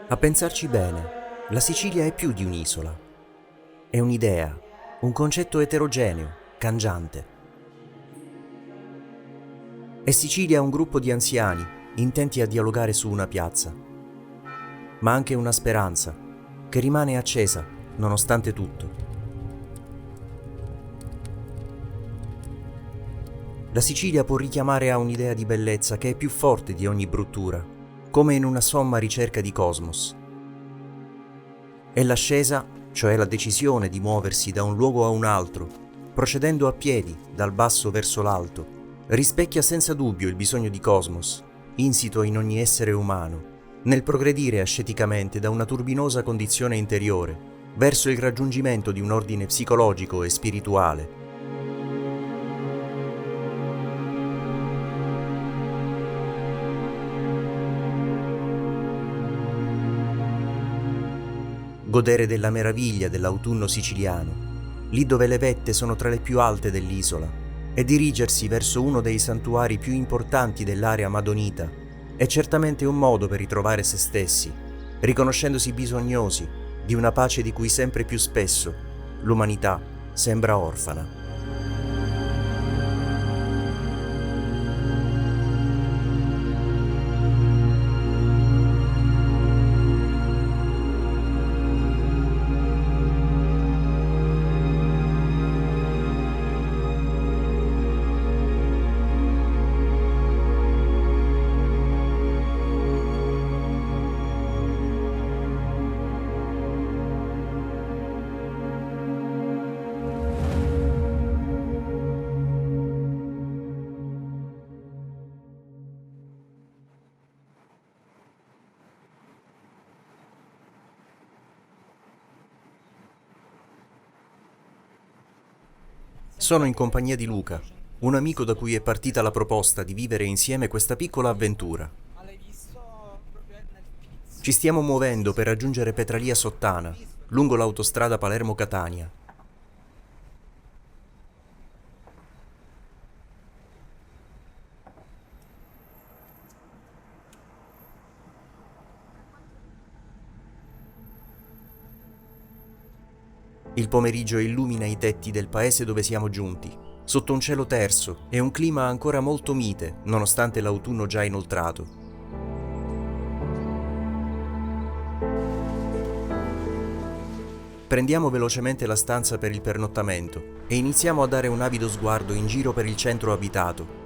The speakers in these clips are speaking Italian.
A pensarci bene, la Sicilia è più di un'isola. È un'idea, un concetto eterogeneo, cangiante. È Sicilia un gruppo di anziani intenti a dialogare su una piazza, ma anche una speranza che rimane accesa nonostante tutto. La Sicilia può richiamare a un'idea di bellezza che è più forte di ogni bruttura, come in una somma ricerca di cosmos. E l'ascesa, cioè la decisione di muoversi da un luogo a un altro, procedendo a piedi dal basso verso l'alto, rispecchia senza dubbio il bisogno di cosmos, insito in ogni essere umano, nel progredire asceticamente da una turbinosa condizione interiore verso il raggiungimento di un ordine psicologico e spirituale. Godere della meraviglia dell'autunno siciliano, lì dove le vette sono tra le più alte dell'isola, e dirigersi verso uno dei santuari più importanti dell'area madonita, è certamente un modo per ritrovare se stessi, riconoscendosi bisognosi di una pace di cui sempre più spesso l'umanità sembra orfana. Sono in compagnia di Luca, un amico da cui è partita la proposta di vivere insieme questa piccola avventura. Ci stiamo muovendo per raggiungere Petralia Sottana, lungo l'autostrada Palermo-Catania. Il pomeriggio illumina i tetti del paese dove siamo giunti, sotto un cielo terso e un clima ancora molto mite, nonostante l'autunno già inoltrato. Prendiamo velocemente la stanza per il pernottamento e iniziamo a dare un avido sguardo in giro per il centro abitato.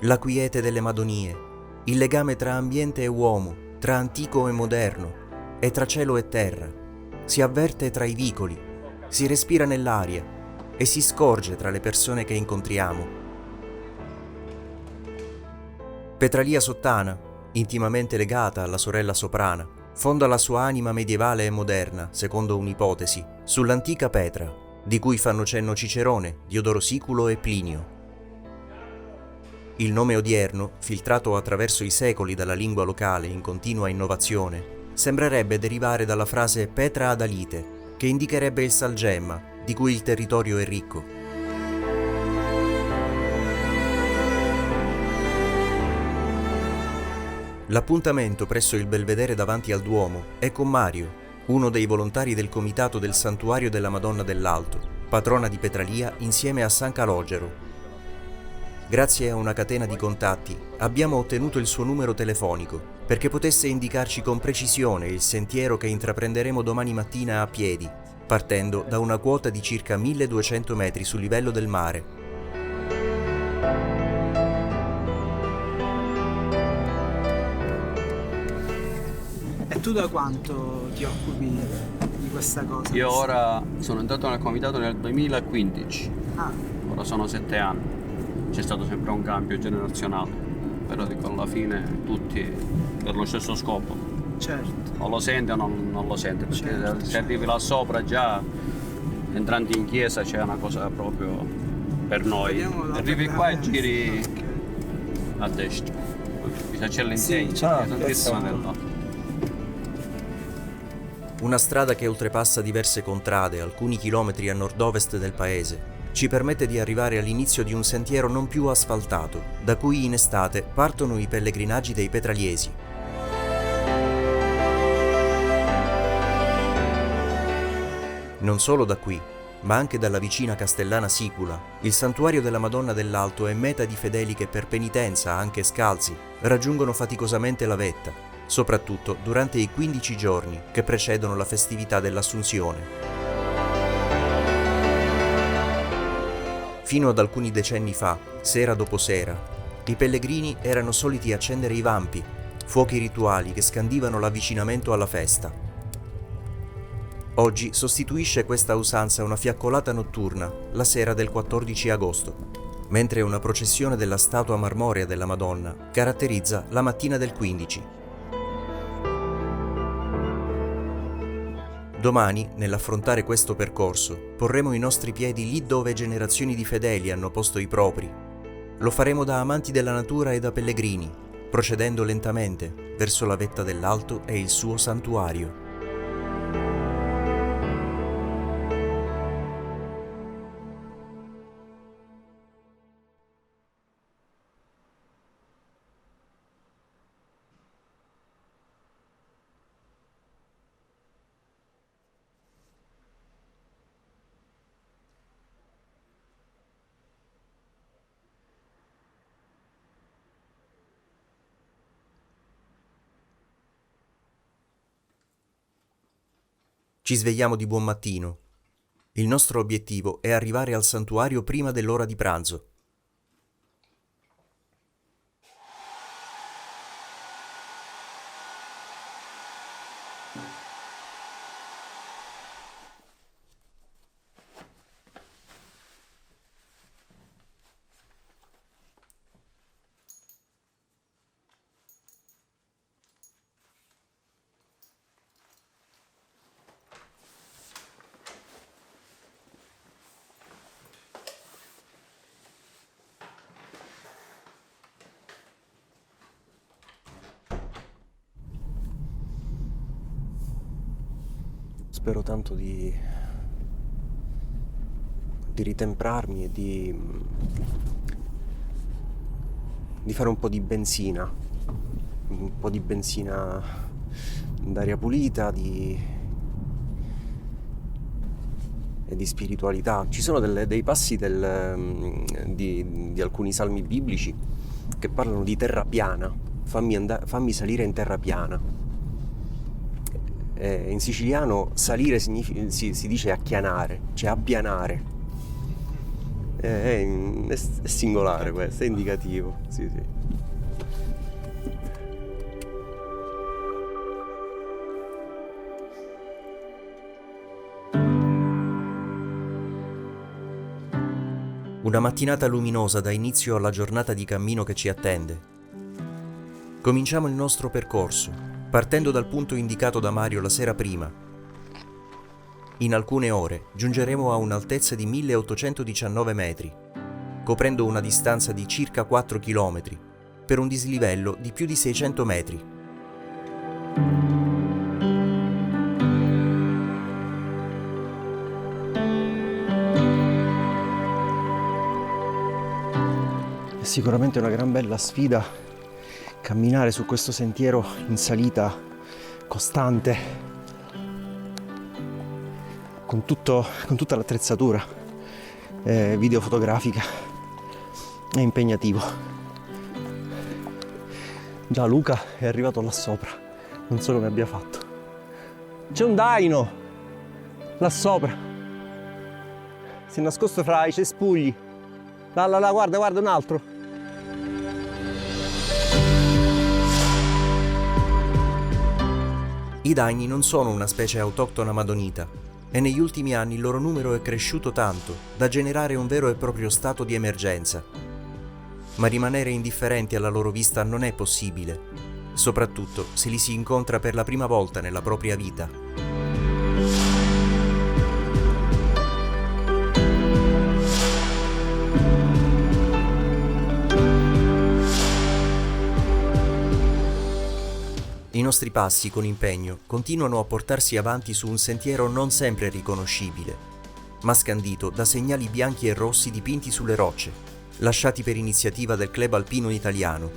La quiete delle Madonie, il legame tra ambiente e uomo, tra antico e moderno, e tra cielo e terra, si avverte tra i vicoli, si respira nell'aria e si scorge tra le persone che incontriamo. Petralia Sottana, intimamente legata alla sorella Soprana, fonda la sua anima medievale e moderna, secondo un'ipotesi, sull'antica Petra, di cui fanno cenno Cicerone, Diodoro Siculo e Plinio. Il nome odierno, filtrato attraverso i secoli dalla lingua locale in continua innovazione, sembrerebbe derivare dalla frase Petra ad Alite, che indicherebbe il salgemma, di cui il territorio è ricco. L'appuntamento presso il belvedere davanti al Duomo è con Mario, uno dei volontari del comitato del Santuario della Madonna dell'Alto, patrona di Petralia insieme a San Calogero. Grazie a una catena di contatti abbiamo ottenuto il suo numero telefonico perché potesse indicarci con precisione il sentiero che intraprenderemo domani mattina a piedi, partendo da una quota di circa 1200 metri sul livello del mare. E tu da quanto ti occupi di questa cosa? Io ora sono entrato nel comitato nel 2015, ora sono 7 anni. C'è stato sempre un cambio generazionale, però dico alla fine tutti per lo stesso scopo. Certo. O lo senti o non lo senti, perché Certo, se arrivi là sopra già, entrando in chiesa c'è una cosa proprio per noi. Arrivi qua e giri a destra, poi c'è l'insegna, Sì, certo, è tantissima là. Una strada che oltrepassa diverse contrade, alcuni chilometri a nord-ovest del paese, ci permette di arrivare all'inizio di un sentiero non più asfaltato, da cui in estate partono i pellegrinaggi dei petraliesi. Non solo da qui, ma anche dalla vicina Castellana Sicula, il santuario della Madonna dell'Alto è meta di fedeli che per penitenza, anche scalzi, raggiungono faticosamente la vetta, soprattutto durante i 15 giorni che precedono la festività dell'Assunzione. Fino ad alcuni decenni fa, sera dopo sera, i pellegrini erano soliti accendere i vampi, fuochi rituali che scandivano l'avvicinamento alla festa. Oggi sostituisce questa usanza una fiaccolata notturna la sera del 14 agosto, mentre una processione della statua marmorea della Madonna caratterizza la mattina del 15. Domani, nell'affrontare questo percorso, porremo i nostri piedi lì dove generazioni di fedeli hanno posto i propri. Lo faremo da amanti della natura e da pellegrini, procedendo lentamente verso la vetta dell'Alto e il suo santuario. Ci svegliamo di buon mattino. Il nostro obiettivo è arrivare al santuario prima dell'ora di pranzo. Spero tanto di ritemprarmi e di fare un po' di benzina d'aria pulita e di spiritualità. Ci sono dei passi di alcuni salmi biblici che parlano di terra piana. Fammi salire in terra piana. In siciliano salire si dice acchianare, cioè appianare. È singolare questo, è indicativo. Sì. Una mattinata luminosa dà inizio alla giornata di cammino che ci attende. Cominciamo il nostro percorso, partendo dal punto indicato da Mario la sera prima. In alcune ore giungeremo a un'altezza di 1819 metri, coprendo una distanza di circa 4 km, per un dislivello di più di 600 metri. È sicuramente una gran bella sfida camminare su questo sentiero in salita costante con tutta l'attrezzatura videofotografica. È impegnativo. Già Luca è arrivato là sopra, non so come abbia fatto. C'è un daino là sopra, si è nascosto fra i cespugli. Là, guarda un altro. I daini non sono una specie autoctona madonita e negli ultimi anni il loro numero è cresciuto tanto da generare un vero e proprio stato di emergenza. Ma rimanere indifferenti alla loro vista non è possibile, soprattutto se li si incontra per la prima volta nella propria vita. I nostri passi con impegno continuano a portarsi avanti su un sentiero non sempre riconoscibile, ma scandito da segnali bianchi e rossi dipinti sulle rocce, lasciati per iniziativa del Club Alpino Italiano.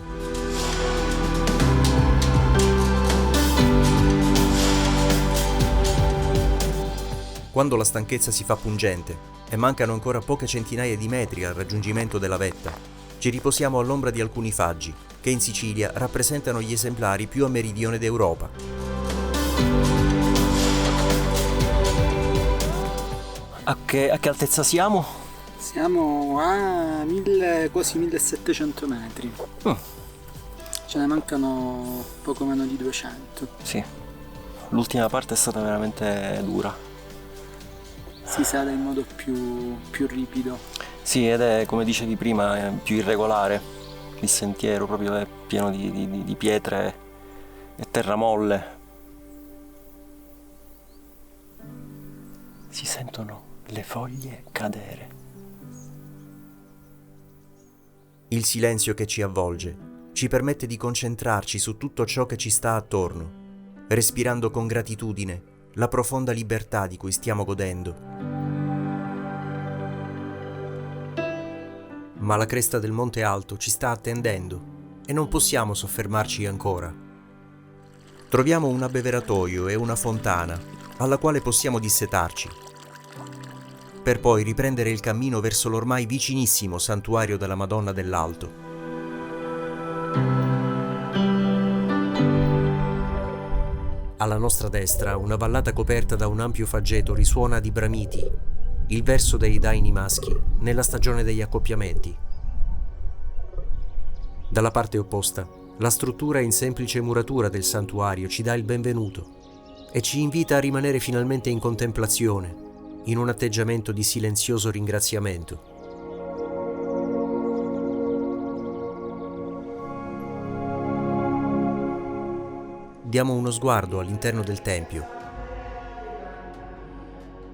Quando la stanchezza si fa pungente e mancano ancora poche centinaia di metri al raggiungimento della vetta, ci riposiamo all'ombra di alcuni faggi che in Sicilia rappresentano gli esemplari più a meridione d'Europa. A che altezza siamo? Siamo a quasi 1700 metri. Ce ne mancano poco meno di 200. Sì, l'ultima parte è stata veramente dura. Si sale in modo più ripido. Sì, ed è, come dicevi prima, è più irregolare. Il sentiero proprio è pieno di pietre e terra molle. Si sentono le foglie cadere. Il silenzio che ci avvolge ci permette di concentrarci su tutto ciò che ci sta attorno, respirando con gratitudine la profonda libertà di cui stiamo godendo. Ma la cresta del Monte Alto ci sta attendendo e non possiamo soffermarci ancora. Troviamo un abbeveratoio e una fontana alla quale possiamo dissetarci, per poi riprendere il cammino verso l'ormai vicinissimo santuario della Madonna dell'Alto. Alla nostra destra, una vallata coperta da un ampio faggeto risuona di bramiti, il verso dei daini maschi nella stagione degli accoppiamenti. Dalla parte opposta, la struttura in semplice muratura del santuario ci dà il benvenuto e ci invita a rimanere finalmente in contemplazione, in un atteggiamento di silenzioso ringraziamento. Diamo uno sguardo all'interno del tempio.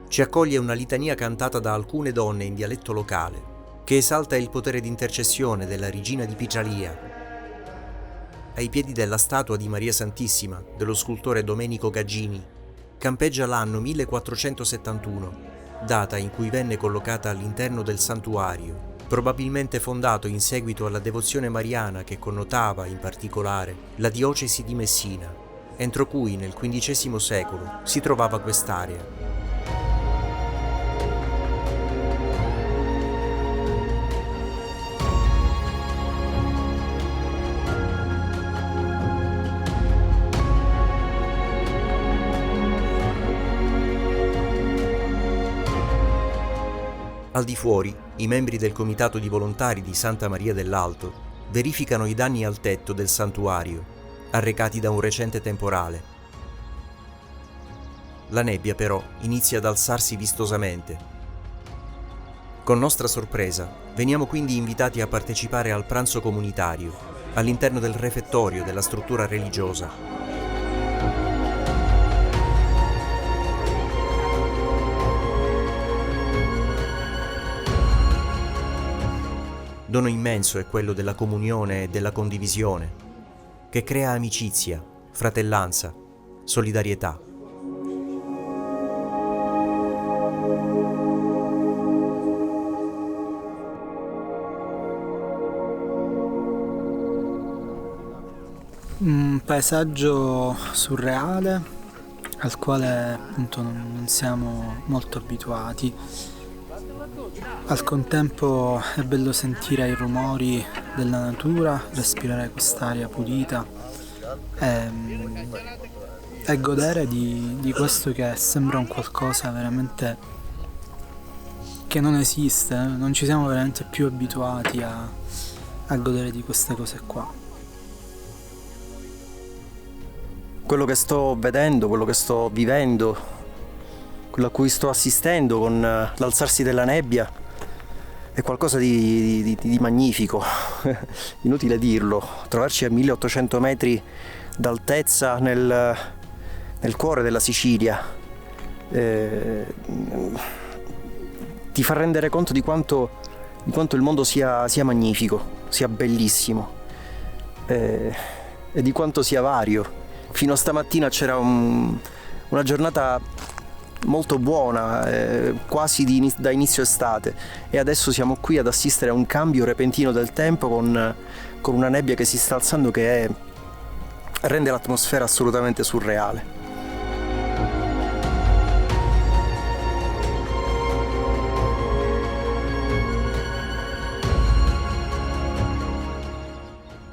Ci accoglie una litania cantata da alcune donne in dialetto locale, che esalta il potere di intercessione della regina di Pitralia. Ai piedi della statua di Maria Santissima dello scultore Domenico Gaggini campeggia l'anno 1471, data in cui venne collocata all'interno del santuario, probabilmente fondato in seguito alla devozione mariana che connotava in particolare la diocesi di Messina, entro cui nel XV secolo si trovava quest'area. Al di fuori, i membri del comitato di volontari di Santa Maria dell'Alto verificano i danni al tetto del santuario, arrecati da un recente temporale. La nebbia però inizia ad alzarsi vistosamente. Con nostra sorpresa, veniamo quindi invitati a partecipare al pranzo comunitario all'interno del refettorio della struttura religiosa. Dono immenso è quello della comunione e della condivisione, che crea amicizia, fratellanza, solidarietà. Un paesaggio surreale al quale appunto non siamo molto abituati. Al contempo è bello sentire i rumori della natura, respirare quest'aria pulita e godere di questo che sembra un qualcosa veramente che non esiste, non ci siamo veramente più abituati a godere di queste cose qua. Quello che sto vedendo, quello che sto vivendo, quello a cui sto assistendo con l'alzarsi della nebbia è qualcosa di magnifico. Inutile dirlo, trovarci a 1800 metri d'altezza nel cuore della Sicilia ti fa rendere conto di quanto il mondo sia magnifico, sia bellissimo e di quanto sia vario Fino a stamattina c'era una giornata molto buona, quasi da inizio estate, e adesso siamo qui ad assistere a un cambio repentino del tempo con una nebbia che si sta alzando che rende l'atmosfera assolutamente surreale.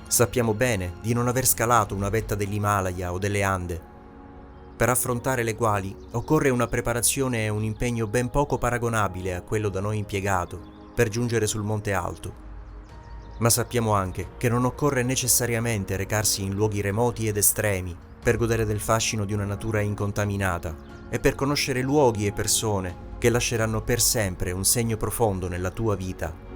Sappiamo bene di non aver scalato una vetta dell'Himalaya o delle Ande, per affrontare le quali occorre una preparazione e un impegno ben poco paragonabile a quello da noi impiegato per giungere sul monte alto. Ma sappiamo anche che non occorre necessariamente recarsi in luoghi remoti ed estremi per godere del fascino di una natura incontaminata e per conoscere luoghi e persone che lasceranno per sempre un segno profondo nella tua vita